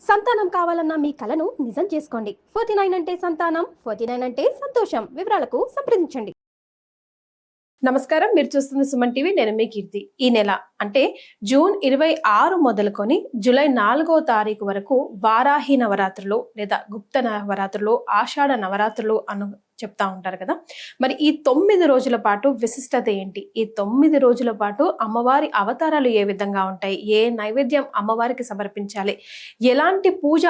సంతానం కావాలన్న మీ కలను నిజం చేసుకోండి. 49 అంటే సంతానం, 49 అంటే సంతోషం. వివరాలకు సంప్రదించండి. నమస్కారం, మీరు చూస్తుంది సుమన్ టీవీ. నేను మీ కీర్తి. ఈ నెల అంటే జూన్ 26 మొదలుకొని జూలై 4వ తారీఖు వరకు వారాహి నవరాత్రులు లేదా గుప్త నవరాత్రులు, ఆషాఢ నవరాత్రులు అను చెప్తా ఉంటారు కదా. మరి ఈ 9 రోజుల పాటు విశిష్టత ఏంటి? ఈ 9 రోజుల పాటు అమ్మవారి అవతారాలు ఏ విధంగా ఉంటాయి? ఏ నైవేద్యం అమ్మవారికి సమర్పించాలి? ఎలాంటి పూజ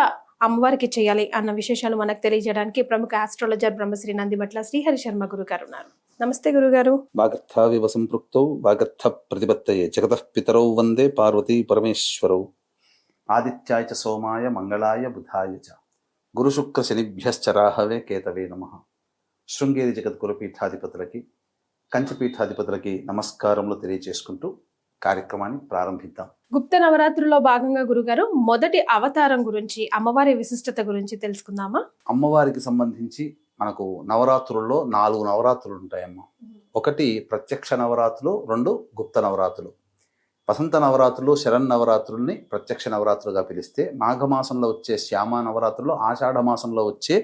అమ్మవారికి చేయాలి అన్న విశేషాలు మనకు తెలియజేయడానికి ప్రముఖ ఆస్ట్రాలజర్ బ్రహ్మశ్రీ నందిమట్ల శ్రీహరి శర్మ గురుగారు ఉన్నారు. నమస్తే గురుగారు. వాగర్థావివ సంపృక్తౌ వాగర్థ ప్రతిపత్తయే జగతః పితరౌ వందే పార్వతీ పరమేశ్వరౌ. ఆదిత్యాయ చ సోమాయ మంగళాయ బుధాయ చ గురు శుక్ర శనిభ్యశ్చ రాహవే కేతవే నమః. శృంగేరి జగద్గురు పీఠాధిపతులకి, కంచి పీఠాధిపతులకి నమస్కారములు తెలియజేసుకుంటూ కార్యక్రమాన్ని ప్రారంభిద్దాం. గుప్త నవరాత్రుల్లో భాగంగా గురుగారు మొదటి అవతారం గురించి, అమ్మవారి విశిష్టత గురించి తెలుసుకుందామా? అమ్మవారికి సంబంధించి మనకు నవరాత్రుల్లో 4 నవరాత్రులు ఉంటాయమ్మ. ఒకటి ప్రత్యక్ష నవరాత్రులు, 2 గుప్త నవరాత్రులు. వసంత నవరాత్రులు, శరణ్ నవరాత్రుల్ని ప్రత్యక్ష నవరాత్రులుగా పిలిస్తే, మాఘమాసంలో వచ్చే శ్యామ నవరాత్రులు, ఆషాఢ మాసంలో వచ్చే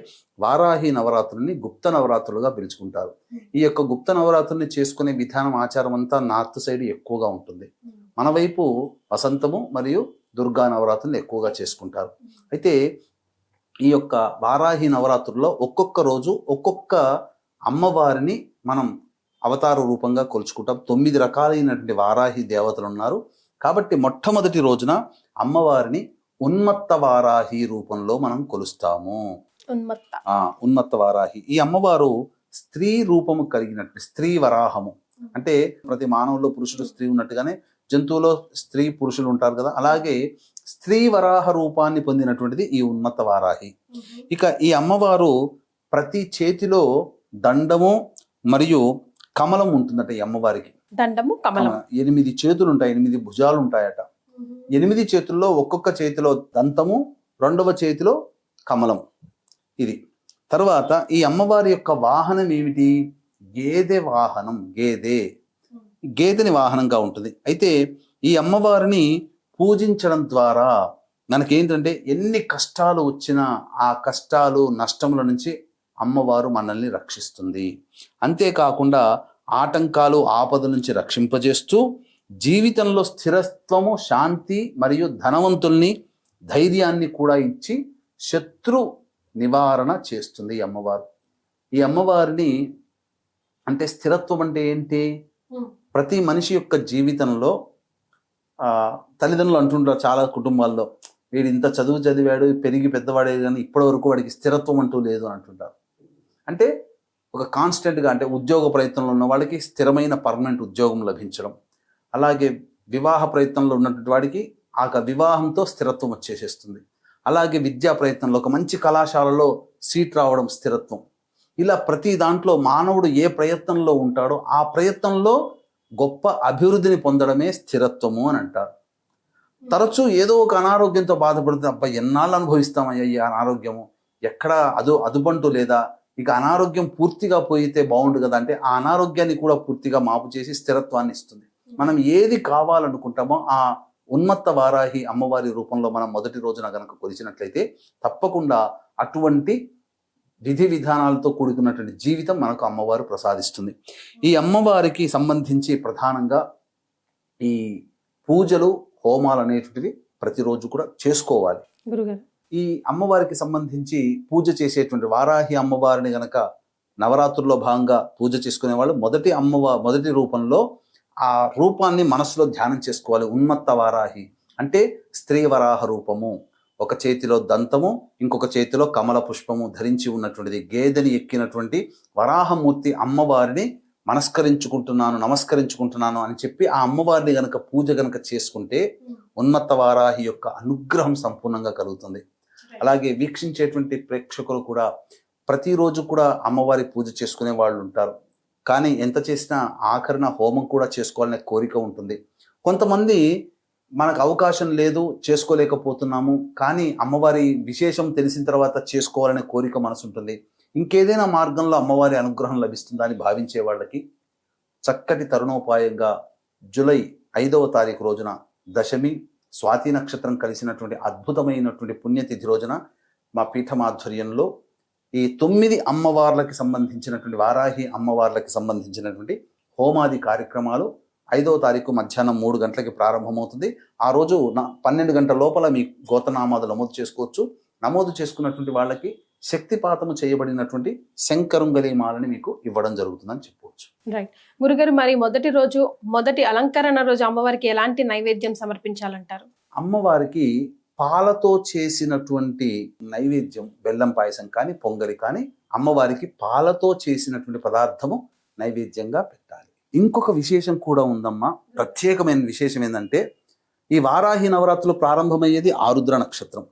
వారాహి నవరాత్రుల్ని గుప్త నవరాత్రులుగా పిలుచుకుంటారు. ఈ యొక్క గుప్త నవరాత్రుల్ని చేసుకునే విధానం, ఆచారం అంతా నార్త్ సైడ్ ఎక్కువగా ఉంటుంది. మన వైపు వసంతము మరియు దుర్గా నవరాత్రులను ఎక్కువగా చేసుకుంటారు. అయితే ఈ యొక్క వారాహి నవరాత్రుల్లో ఒక్కొక్క రోజు ఒక్కొక్క అమ్మవారిని మనం అవతార రూపంగా కొలుచుకుంటాం. 9 రకాలైనటువంటి వారాహి దేవతలు ఉన్నారు. కాబట్టి మొట్టమొదటి రోజున అమ్మవారిని ఉన్మత్త వారాహి రూపంలో మనం కొలుస్తాము. ఉన్మత్త వారాహి. ఈ అమ్మవారు స్త్రీ రూపము కలిగినట్టు, స్త్రీ వరాహము. అంటే ప్రతి మానవుల్లో పురుషుడు స్త్రీ ఉన్నట్టుగానే జంతువులో స్త్రీ పురుషులు ఉంటారు కదా, అలాగే స్త్రీ వరాహ రూపాన్ని పొందినటువంటిది ఈ ఉన్మత్త వారాహి. ఇక ఈ అమ్మవారు ప్రతి చేతిలో దండము మరియు కమలం ఉంటుందట. ఈ అమ్మవారికి దండము, కమలం, 8 చేతులు ఉంటాయి, 8 భుజాలు ఉంటాయట. 8 చేతుల్లో ఒక్కొక్క చేతిలో దంతము, 2వ చేతిలో కమలం. ఇది తర్వాత ఈ అమ్మవారి యొక్క వాహనం ఏమిటి? గేదె వాహనం. గేదెని వాహనంగా ఉంటుంది. అయితే ఈ అమ్మవారిని పూజించడం ద్వారా మనకేంటంటే ఎన్ని కష్టాలు వచ్చినా ఆ కష్టాలు, నష్టముల నుంచి అమ్మవారు మనల్ని రక్షిస్తుంది. అంతేకాకుండా ఆటంకాలు, ఆపద నుంచి రక్షింపజేస్తూ జీవితంలో స్థిరత్వము, శాంతి మరియు ధనవంతుల్ని, ధైర్యాన్ని కూడా ఇచ్చి శత్రు నివారణ చేస్తుంది ఈ అమ్మవారు. ఈ అమ్మవారిని అంటే స్థిరత్వం అంటే ఏంటి? ప్రతి మనిషి యొక్క జీవితంలో తల్లిదండ్రులు అంటుంటారు చాలా కుటుంబాల్లో, వీడు ఇంత చదువు చదివాడు, పెరిగి పెద్దవాడే, కానీ ఇప్పటి వరకు వాడికి స్థిరత్వం అంటూ లేదు అని అంటుంటారు. అంటే ఒక కాన్స్టెంట్గా, అంటే ఉద్యోగ ప్రయత్నంలో ఉన్న వాళ్ళకి స్థిరమైన పర్మనెంట్ ఉద్యోగం లభించడం, అలాగే వివాహ ప్రయత్నంలో ఉన్నటువంటి వాడికి ఆ వివాహంతో స్థిరత్వం వచ్చేసేస్తుంది. అలాగే విద్యా ప్రయత్నంలో ఒక మంచి కళాశాలలో సీట్ రావడం స్థిరత్వం. ఇలా ప్రతి దాంట్లో మానవుడు ఏ ప్రయత్నంలో ఉంటాడో ఆ ప్రయత్నంలో గొప్ప అభివృద్ధిని పొందడమే స్థిరత్వము అని అంటారు. తరచూ ఏదో ఒక అనారోగ్యంతో బాధపడుతుంది. అబ్బాయి ఎన్నాళ్ళు అనుభవిస్తామయ్యా ఈ అనారోగ్యము, ఎక్కడ అదుబంటూ లేదా, ఇక అనారోగ్యం పూర్తిగా పోయితే బాగుండు కదా అంటే ఆ అనారోగ్యాన్ని కూడా పూర్తిగా మాపు చేసి స్థిరత్వాన్ని ఇస్తుంది. మనం ఏది కావాలనుకుంటామో ఆ ఉన్మత్త వారాహి అమ్మవారి రూపంలో మనం మొదటి రోజున గనక కొలిచినట్లయితే తప్పకుండా అటువంటి విధి విధానాలతో కూడుకున్నటువంటి జీవితం మనకు అమ్మవారు ప్రసాదిస్తుంది. ఈ అమ్మవారికి సంబంధించి ప్రధానంగా ఈ పూజలు, హోమాలు అనేటువంటివి ప్రతిరోజు కూడా చేసుకోవాలి. ఈ అమ్మవారికి సంబంధించి పూజ చేసేటువంటి వారాహి అమ్మవారిని గనక నవరాత్రుల్లో భాగంగా పూజ చేసుకునే వాళ్ళు మొదటి రూపంలో ఆ రూపాన్ని మనసులో ధ్యానం చేసుకోవాలి. ఉన్మత్త వారాహి అంటే స్త్రీ వరాహ రూపము. ఒక చేతిలో దంతము, ఇంకొక చేతిలో కమల పుష్పము ధరించి ఉన్నటువంటిది, గేదెని ఎక్కినటువంటి వరాహమూర్తి అమ్మవారిని నమస్కరించుకుంటున్నాను అని చెప్పి ఆ అమ్మవారిని గనక పూజ గనక చేసుకుంటే ఉన్మత్త వారాహి యొక్క అనుగ్రహం సంపూర్ణంగా కలుగుతుంది. అలాగే వీక్షించేటువంటి ప్రేక్షకులు కూడా ప్రతిరోజు కూడా అమ్మవారి పూజ చేసుకునే వాళ్ళు ఉంటారు. కానీ ఎంత చేసినా ఆఖరణ హోమం కూడా చేసుకోవాలనే కోరిక ఉంటుంది. కొంతమంది మనకు అవకాశం లేదు, చేసుకోలేకపోతున్నాము, కానీ అమ్మవారి విశేషం తెలిసిన తర్వాత చేసుకోవాలనే కోరిక మనసు ఉంటుంది. ఇంకేదైనా మార్గంలో అమ్మవారి అనుగ్రహం లభిస్తుందా అని భావించే వాళ్ళకి చక్కటి తరుణోపాయంగా జూలై 5వ తారీఖు రోజున దశమి స్వాతి నక్షత్రం కలిసినటువంటి అద్భుతమైనటువంటి పుణ్యతిథి రోజున మా పీఠమాధ్వర్యంలో ఈ 9 అమ్మవార్లకి సంబంధించినటువంటి వారాహి అమ్మవార్లకి సంబంధించినటువంటి హోమాది కార్యక్రమాలు 5వ తారీఖు మధ్యాహ్నం 3 గంటలకి ప్రారంభమవుతుంది. ఆ రోజు 12 గంటల లోపల మీ గోతనామాలు నమోదు చేసుకోవచ్చు. నమోదు చేసుకున్నటువంటి వాళ్ళకి శక్తిపాతము చేయబడినటువంటి శంకరుంగలి మాలని మీకు ఇవ్వడం జరుగుతుందని చెప్పవచ్చు. రైట్ గురుగారు, మరి మొదటి అలంకరణ రోజు అమ్మవారికి ఎలాంటి నైవేద్యం సమర్పించాలంటారు? అమ్మవారికి పాలతో చేసినటువంటి నైవేద్యం, బెల్లం పాయసం కానీ పొంగలి కానీ అమ్మవారికి పాలతో చేసినటువంటి పదార్థము నైవేద్యంగా పెట్టాలి. ఇంకొక విశేషం కూడా ఉందమ్మా. ప్రత్యేకమైన విశేషం ఏంటంటే ఈ వారాహి నవరాత్రులు ప్రారంభమయ్యేది ఆరుద్ర నక్షత్రం.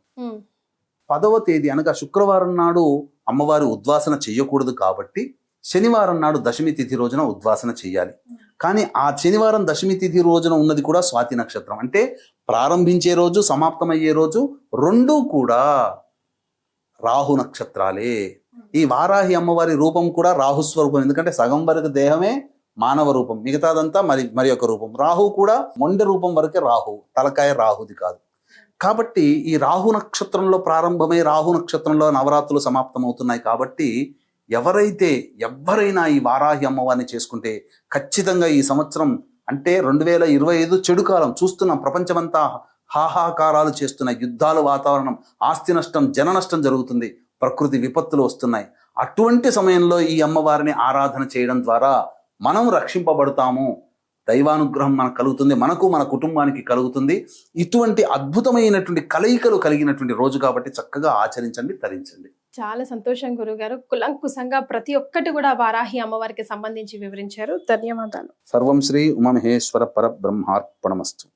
10వ తేదీ అనగా శుక్రవారం నాడు అమ్మవారి ఉద్వాసన చెయ్యకూడదు కాబట్టి శనివారం నాడు దశమి తిథి రోజున ఉద్వాసన చెయ్యాలి. కానీ ఆ శనివారం దశమి తిథి రోజున ఉన్నది కూడా స్వాతి నక్షత్రం. అంటే ప్రారంభించే రోజు సమాప్తమయ్యే రోజు రెండూ కూడా రాహు నక్షత్రాలే. ఈ వారాహి అమ్మవారి రూపం కూడా రాహుస్వరూపం. ఎందుకంటే సగం వరకు దేహమే మానవ రూపం, మిగతాదంతా మరి ఒక రూపం. రాహు కూడా మొండె రూపం వరకే రాహు, తలకాయ రాహుది కాదు. కాబట్టి ఈ రాహు నక్షత్రంలో ప్రారంభమై రాహు నక్షత్రంలో నవరాత్రులు సమాప్తమవుతున్నాయి. కాబట్టి ఎవరైనా ఈ వారాహి అమ్మవారిని చేసుకుంటే ఖచ్చితంగా ఈ సంవత్సరం అంటే 2025 చెడు కాలం చూస్తున్నాం. ప్రపంచమంతా హాహాకారాలు చేస్తున్నాయి, యుద్ధాలు, వాతావరణం, ఆస్తి నష్టం, జన నష్టం జరుగుతుంది, ప్రకృతి విపత్తులు వస్తున్నాయి. అటువంటి సమయంలో ఈ అమ్మవారిని ఆరాధన చేయడం ద్వారా మనం రక్షింపబడతాము, దైవానుగ్రహం మనకు కలుగుతుంది, మనకు మన కుటుంబానికి కలుగుతుంది. ఇటువంటి అద్భుతమైనటువంటి కలయికలు కలిగినటువంటి రోజు కాబట్టి చక్కగా ఆచరించండి, తరించండి. చాలా సంతోషం గురుగారు. కులంకుశంగా ప్రతి ఒక్కటి కూడా వారాహి అమ్మవారికి సంబంధించి వివరించారు. ధన్యవాదాలు. సర్వం శ్రీ ఉమామహేశ్వర పరబ్రహ్మార్పణమస్తు.